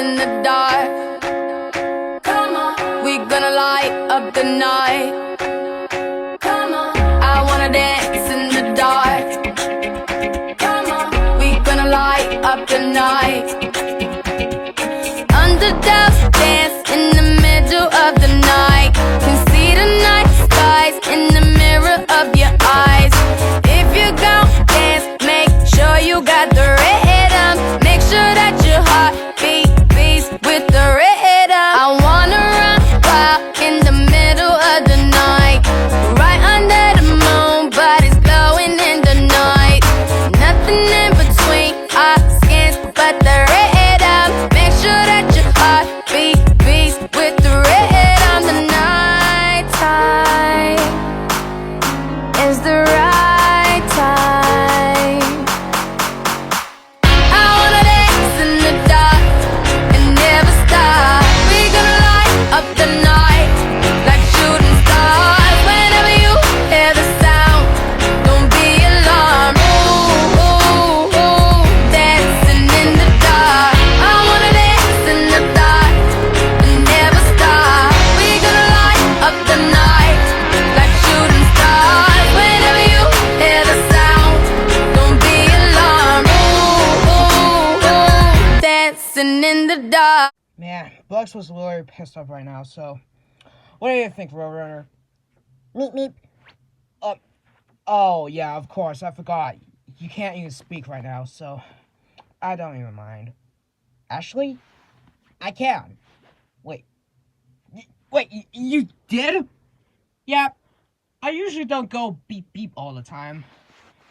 in the dark. Come on, we gonna light up the night. Come on, I wanna dance in the dark. Come on, we gonna light up the night. Underdogs dance in the middle of the night. Can see the night skies in the mirror of your eyes. If you gon' dance, make sure you got the rhythm. Make sure that your heart beats with the rhythm. I wanna run wild in the middle of the night, right under the moon, body's glowing in the night. Nothing in between our skins but the rhythm. Make sure that your heart beats with the rhythm. The night time is the right time. I wanna dance in the dark and never stop. We gonna light up the night like shooting stars. Whenever you hear the sound, don't be alarmed. Ooh, ooh, ooh, dancing in the dark. I wanna dance in the dark and never stop. We gonna light up the night like shooting stars. Whenever you hear the sound, don't be alarmed. Ooh, ooh, ooh, dancing in the dark. Man, Bugs was really pissed off right now, so what do you think, Roadrunner? Meep meep. Oh yeah, of course, I forgot. You can't even speak right now, so I don't even mind. Actually, I can. Wait. You did? Yeah, I usually don't go beep beep all the time.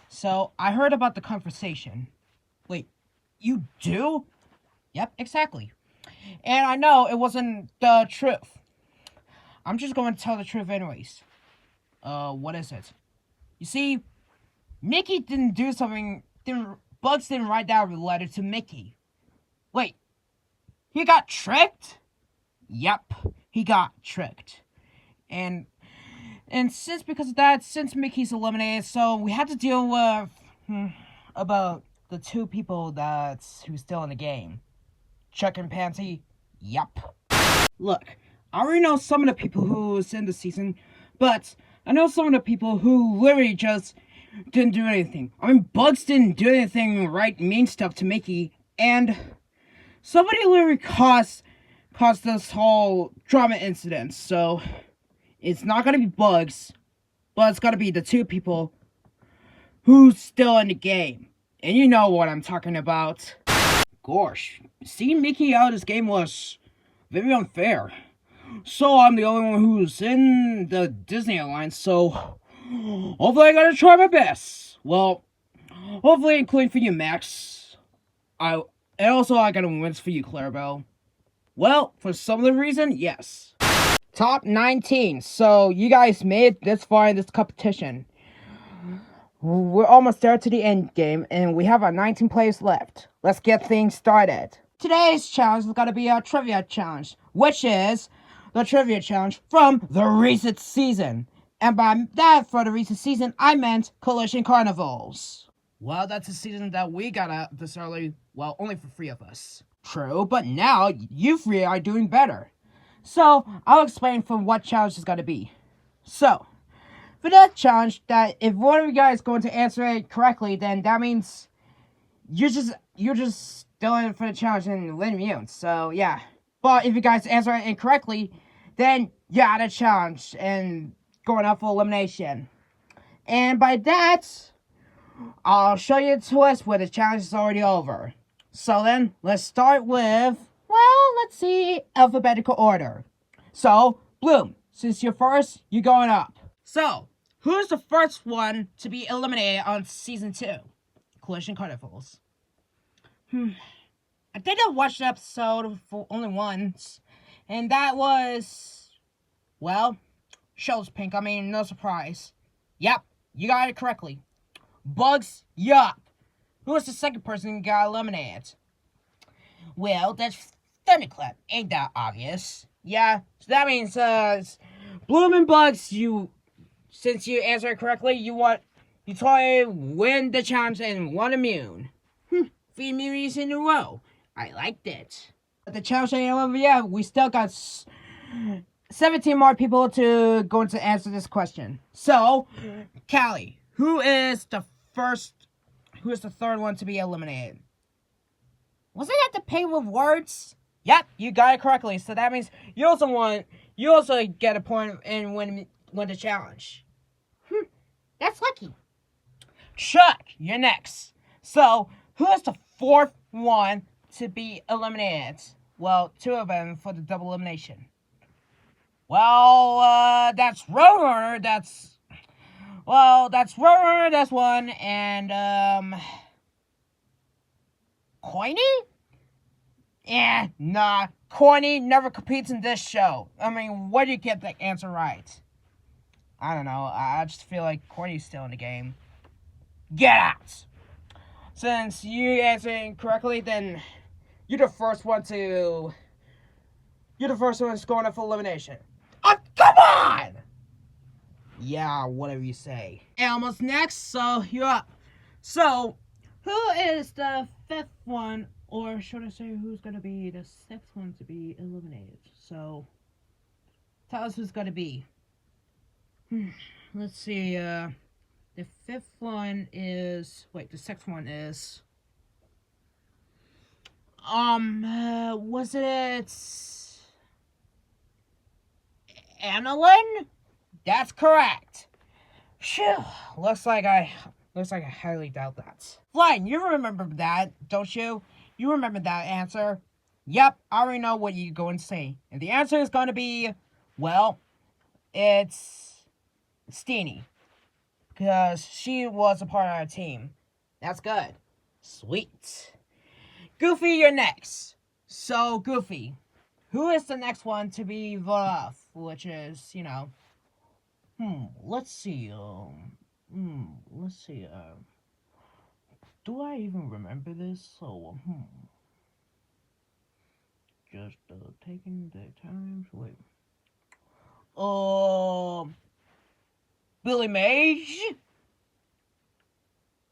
So, I heard about the conversation. Wait, you do? Yep, exactly. And I know it wasn't the truth. I'm just going to tell the truth anyways. What is it? You see, Mickey didn't do something, Bugs didn't write down a letter to Mickey. Wait, he got tricked? Yep, he got tricked. And because of that, since Mickey's eliminated, so we had to deal with, about the two people who's still in the game. Chuck and Pansy? Yup. Look, I already know some of the people who's in the season, but I know some of the people who literally just didn't do anything. I mean, Bugs didn't do anything right mean stuff to Mickey, and somebody literally caused this whole drama incident, so it's not gonna be Bugs, but it's gotta be the two people who's still in the game. And you know what I'm talking about. Gosh, seeing Mickey out of this game was very unfair. So I'm the only one who's in the Disney Alliance, so hopefully I gotta try my best. Well, hopefully including for you, Max. And also I got wins for you, Clarabelle. Well, for some of the reason, yes. Top 19. So you guys made it this far in this competition. We're almost there to the end game, and we have our 19 players left. Let's get things started. Today's challenge is going to be a trivia challenge, which is the trivia challenge from the recent season. And by that, for the recent season, I meant Collision Carnivals. Well, that's a season that we got out this early, well, only for 3 of us. True, but now you 3 are doing better. So, I'll explain from what challenge is going to be. So, for that challenge, that if one of you guys is going to answer it correctly, then that means you're just still in for the challenge and immune. So yeah. But if you guys answer it incorrectly, then you're out of challenge and going up for elimination. And by that, I'll show you the twist where the challenge is already over. So then, let's start with, well, let's see, alphabetical order. So, Bloom, since you're first, you're going up. So, who's the first one to be eliminated on Season 2? Collision Carnivals. I think I watched the episode for only once. And that was, well, Shell's Pink. I mean, no surprise. Yep, you got it correctly. Bugs, yup. Who was the second person who got eliminated? Well, that's Thunderclap. Ain't that obvious? Yeah, so that means, Bloom and Bugs, since you answered correctly, you totally win the challenge and 1 immune. 3 immunities in a row. I liked it. The challenge ain't over yet. We still got 17 more people to go to answer this question. So, Callie, who is the third one to be eliminated? Wasn't that the pain with words? Yep, you got it correctly. So that means you also get a point and win the challenge. That's lucky. Chuck, you're next. So, who is the fourth one to be eliminated? Well, two of them for the double elimination. Well, that's Roadrunner. That's Roadrunner. That's one, and Coiny? Yeah, nah. Coiny never competes in this show. I mean, where do you get the answer right? I don't know. I just feel like Coiny's still in the game. Get out! Since you answered incorrectly, then you're the first one that's going up for elimination. Oh, come on! Yeah, whatever you say. Elmo's next, so you're up. So, who is the fifth one, or should I say who's going to be the sixth one to be eliminated? So, tell us who's going to be. Let's see, the fifth one is... Wait, the sixth one is... was it... Annalyn? That's correct. Phew. Looks like I highly doubt that. Flying, you remember that, don't you? You remember that answer? Yep, I already know what you're going to say. And the answer is going to be, well, it's Steenie. Because she was a part of our team. That's good. Sweet. Goofy, you're next. So, Goofy, who is the next one to be voted off? Which is, let's see, do I even remember this? So, just, taking the time, wait. Billy Mays?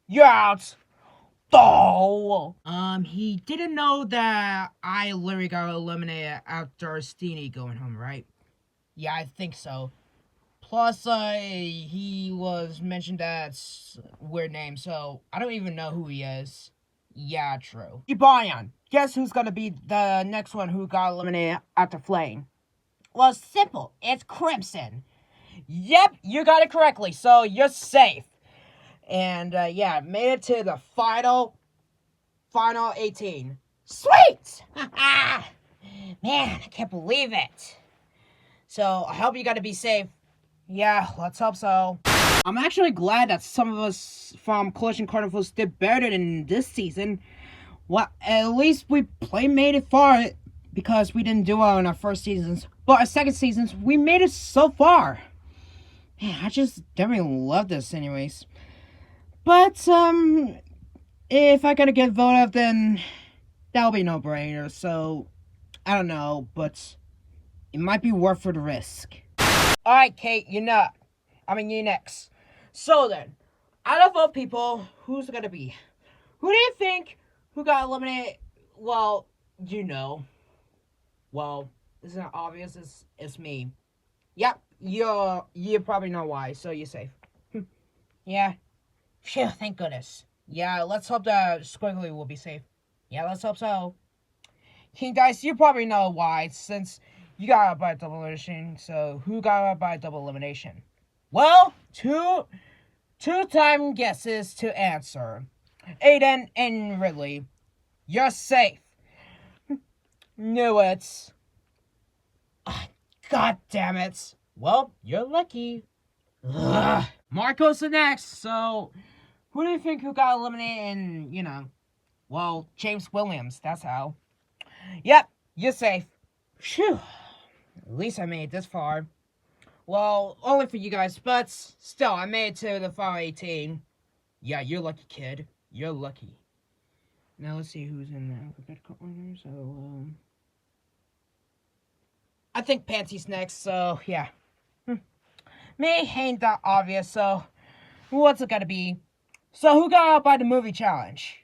You're out! Oh! He didn't know that I literally got eliminated after Steenie going home, right? Yeah, I think so. Plus, he was mentioned as weird name, so I don't even know who he is. Yeah, true. Ebonion, guess who's gonna be the next one who got eliminated after Flame? Well, simple. It's Crimson. Yep, you got it correctly, so you're safe. And, yeah, made it to the final 18. Sweet! Man, I can't believe it. So, I hope you got to be safe. Yeah, let's hope so. I'm actually glad that some of us from Collision Carnivals did better than this season. Well, at least we made it far because we didn't do well in our first seasons. But our second seasons, we made it so far. Man, I just definitely love this anyways. But, if I gotta get voted off, then that'll be no-brainer. So, I don't know, but it might be worth for the risk. Alright, Kate, you're next. So then, out of all people, who's it gonna be? Who do you think who got eliminated? Well, Well, it's not obvious, it's me. Yep, you probably know why, so you're safe. Yeah. Phew, thank goodness. Yeah, let's hope that Squiggly will be safe. Yeah, let's hope so. King Dice, you probably know why, since you got out by double elimination. So, who got out by double elimination? Well, two-time guesses to answer. Aiden and Ridley. You're safe. Knew it. God damn it. Well, you're lucky. Ugh. Marco's the next, so who do you think who got eliminated in, well, James Williams, that's how. Yep, you're safe. Phew. At least I made it this far. Well, only for you guys, but still, I made it to the final 18. Yeah, you're lucky, kid. You're lucky. Now let's see who's in the alphabetical order, so, I think Panty's next, so, yeah. Me ain't that obvious, so what's it gotta be? So who got out by the movie challenge?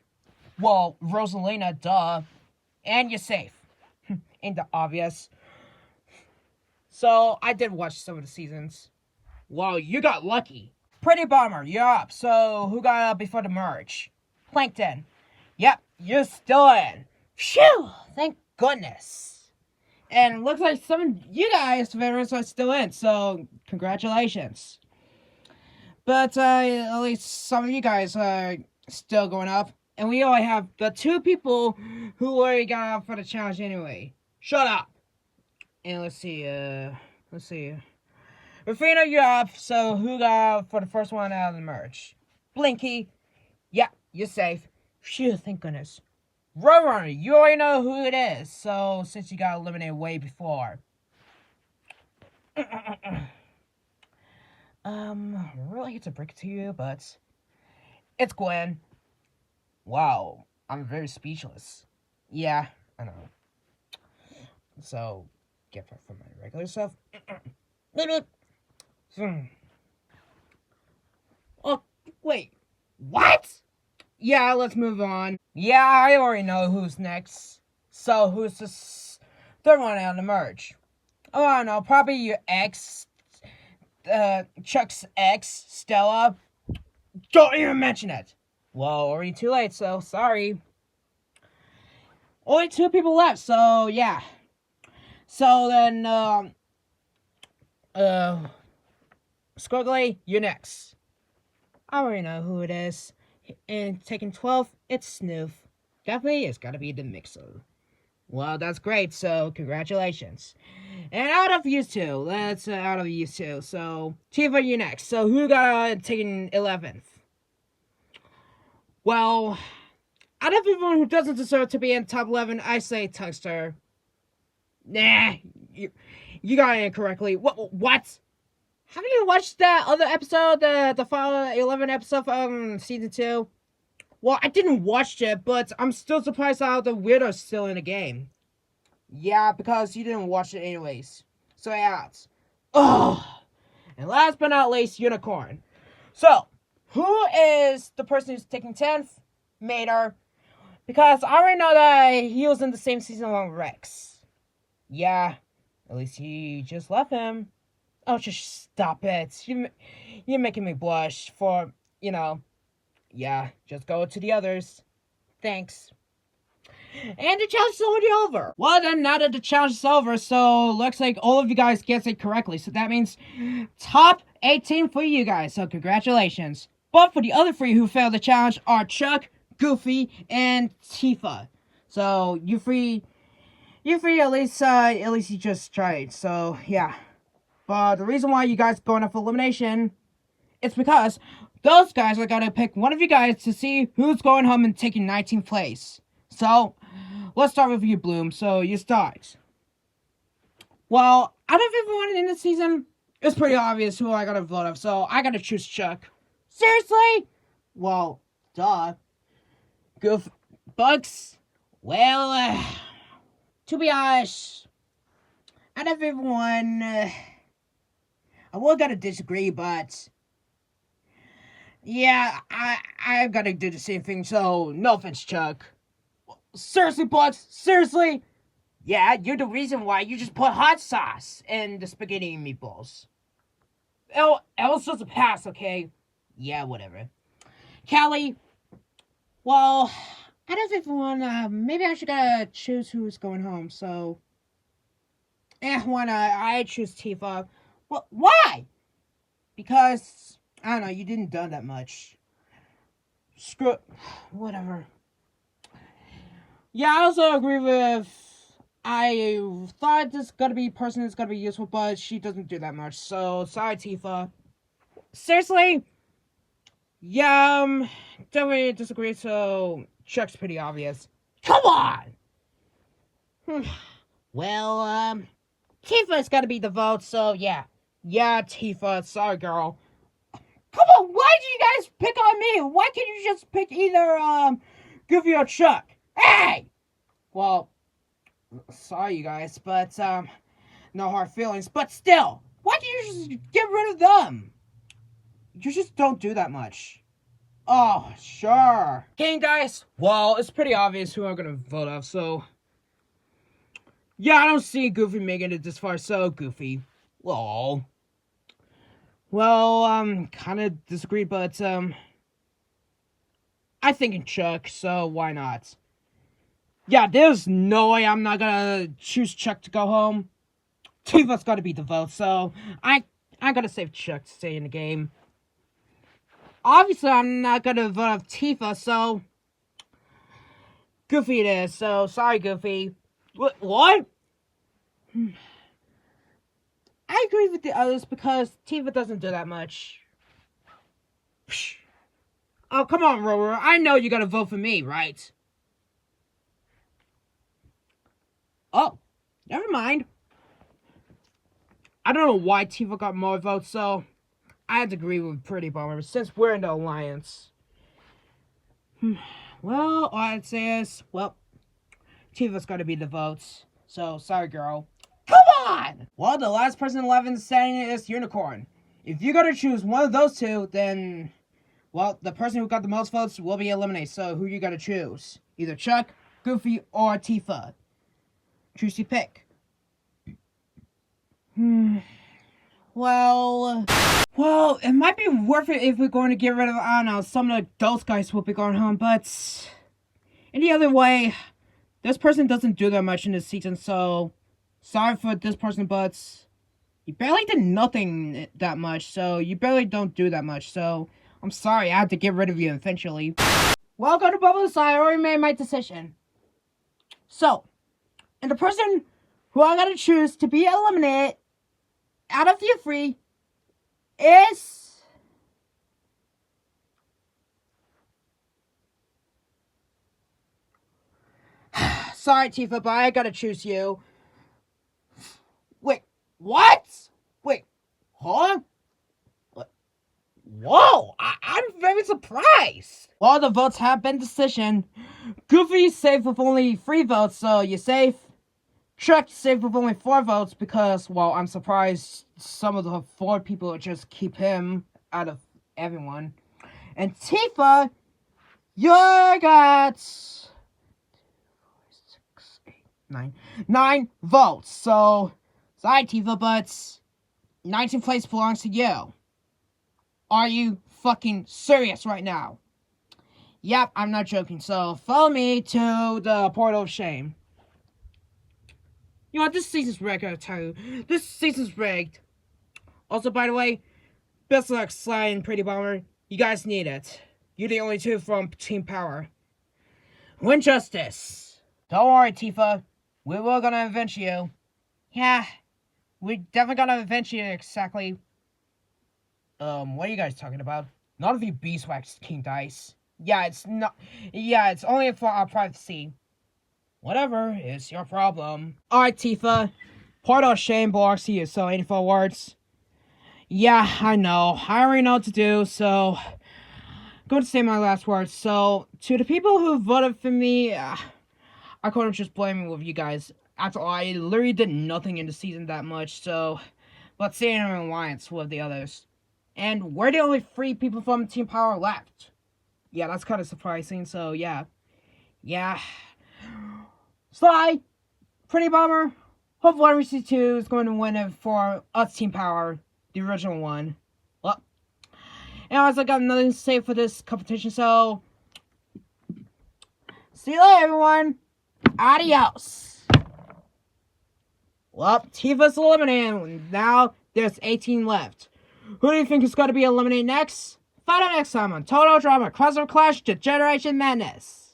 Well, Rosalina, duh. And you're safe. Ain't that obvious? So, I did watch some of the seasons. Well, you got lucky. Pretty Bomber, you're up. So, who got up before the merge? Plankton. Yep, you're still in. Phew! Thank goodness. And it looks like some of you guys, veterans, are still in. So, congratulations. But at least some of you guys are still going up. And we only have the 2 people who already got up for the challenge anyway. Shut up! And let's see. Rufino, you're up. So who got up for the first one out of the merge? Blinky. Yeah, you're safe. Phew, thank goodness. Roadrunner, you already know who it is. So since you got eliminated way before. I really hate to break it to you, but it's Gwen. Wow, I'm very speechless. Yeah, I know. So, get back from my regular stuff. Oh, wait. What? Yeah, let's move on. Yeah, I already know who's next. So, who's the third one out of the merge? Oh, I don't know. Probably your ex, Chuck's ex, Stella. Don't even mention it. Well, already too late, so sorry. Only 2 people left, so yeah. So then, Squiggly, you're next. I already know who it is. And taking 12, it's Snoof. Definitely, it's gotta be the Mixer. Well, that's great, so congratulations. And out of you 2, let's, out of you 2, so, Tifa, you're next. So, who got taken 11th? Well, out of everyone who doesn't deserve to be in top 11, I say Tugster. Nah, you got it incorrectly. What? Haven't you watched that other episode, the final 11 episode from season 2? Well, I didn't watch it, but I'm still surprised how the weirdo's still in the game. Yeah, because you didn't watch it anyways. So yeah. Ugh. And last but not least, Unicorn. So, who is the person who's taking 10th? Mater. Because I already know that he was in the same season with Rex. Yeah, at least he just left him. Oh, just stop it. You're making me blush for, yeah, just go to the others. Thanks. And the challenge is already over. Well then, now that the challenge is over, so looks like all of you guys guessed it correctly. So that means top 18 for you guys. So congratulations. But for the other 3 who failed the challenge are Chuck, Goofy, and Tifa. So you free at least you just tried. So yeah. But the reason why you guys going up for elimination, it's because those guys are gonna pick one of you guys to see who's going home and taking 19th place. So let's start with you, Bloom. So you start. Well, out of everyone in this season, it's pretty obvious who I gotta vote of. So I gotta choose Chuck. Seriously? Well, duh. Goof. Bugs. Well, to be honest, out of everyone, I will gotta disagree, but yeah, I've gotta do the same thing. So no offense, Chuck. Seriously, Bugs? Seriously? Yeah, you're the reason why you just put hot sauce in the spaghetti and meatballs. It was just a pass, okay? Yeah, whatever. Callie, well, out of everyone, maybe I should choose who's going home, so... why not? I choose Tifa. Well, why? Because, I don't know, you didn't do that much. Screw it. Whatever. Yeah, I also agree with... I thought this gonna be a person that's gonna be useful, but she doesn't do that much. So, sorry, Tifa. Seriously? Yeah, definitely disagree, so Chuck's pretty obvious. Come on! Well, Tifa's gotta be the vote, so yeah. Yeah, Tifa, sorry, girl. Come on, why did you guys pick on me? Why can't you just pick either, Goofy or Chuck? Hey! Well, sorry, you guys, but, no hard feelings, but still, why can't you just get rid of them? You just don't do that much. Oh, sure. Okay, guys, well, it's pretty obvious who I'm gonna vote off, so... Yeah, I don't see Goofy making it this far, so Goofy. Lol. Well, kind of disagree, but, I think in Chuck, so why not? Yeah, there's no way I'm not gonna choose Chuck to go home. Tifa's gotta be the vote, so I gotta save Chuck to stay in the game. Obviously, I'm not gonna vote off Tifa, so Goofy it is. So sorry, Goofy. What? I agree with the others because Tifa doesn't do that much. Psh. Oh, come on, Rover. I know you gotta vote for me, right? Oh, never mind. I don't know why Tifa got more votes, so I had to agree with Pretty Bummer since we're in the alliance. Well, all I'd say is, well, Tifa's gotta be the votes. So, sorry, girl. Come on! Well, the last person left in the standing is Unicorn. If you gotta choose one of those two, then, well, the person who got the most votes will be eliminated. So, who you gotta choose? Either Chuck, Goofy, or Tifa. Choose your pick. Well, it might be worth it if we're going to get rid of, I don't know, some of those guys will be going home, but any other way, this person doesn't do that much in this season, so sorry for this person, but you barely did nothing that much, so you barely don't do that much, so I'm sorry, I had to get rid of you eventually. Well, go to Bubble side, I already made my decision. So, and the person who I'm gonna choose to be eliminated out of you three is sorry, Tifa, but I gotta choose you. Wait, what? Wait, huh? Whoa, I'm very surprised. Well, the votes have been decision. Goofy's safe with only 3 votes, so you're safe. Chuck safe with only 4 votes because, well, I'm surprised some of the 4 people just keep him out of everyone. And Tifa, you got 9 votes. So, sorry, Tifa, but 19th place belongs to you. Are you fucking serious right now? Yep, I'm not joking. So, follow me to the Portal of Shame. You know what, this season's rigged, I tell you. This season's rigged. Also, by the way, best luck, Sly and Pretty Bomber. You guys need it. You're the only 2 from Team Power. Win justice. Don't worry, Tifa. We were gonna avenge you. Yeah, we're definitely gonna avenge you exactly. What are you guys talking about? None of you beeswax King Dice. Yeah, it's not. Yeah, it's only for our privacy. Whatever, it's your problem. Alright, Tifa. Portal of Shame belongs to you, so any full words? Yeah, I know. I already know what to do, so I'm going to say my last words. So, to the people who voted for me, I couldn't just blame me with you guys. After all, I literally did nothing in the season that much, so let's say I'm in alliance with the others. And we're the only 3 people from Team Power left. Yeah, that's kind of surprising, so yeah. Yeah. Sly, Pretty Bomber, hope 1vs2 is going to win it for us Team Power, the original one. Well, anyways, I got nothing to say for this competition, so see you later, everyone. Adios. Well, Tifa's eliminated. Now there's 18 left. Who do you think is going to be eliminated next? Find out next time on Total Drama Crossover Clash Generation Madness.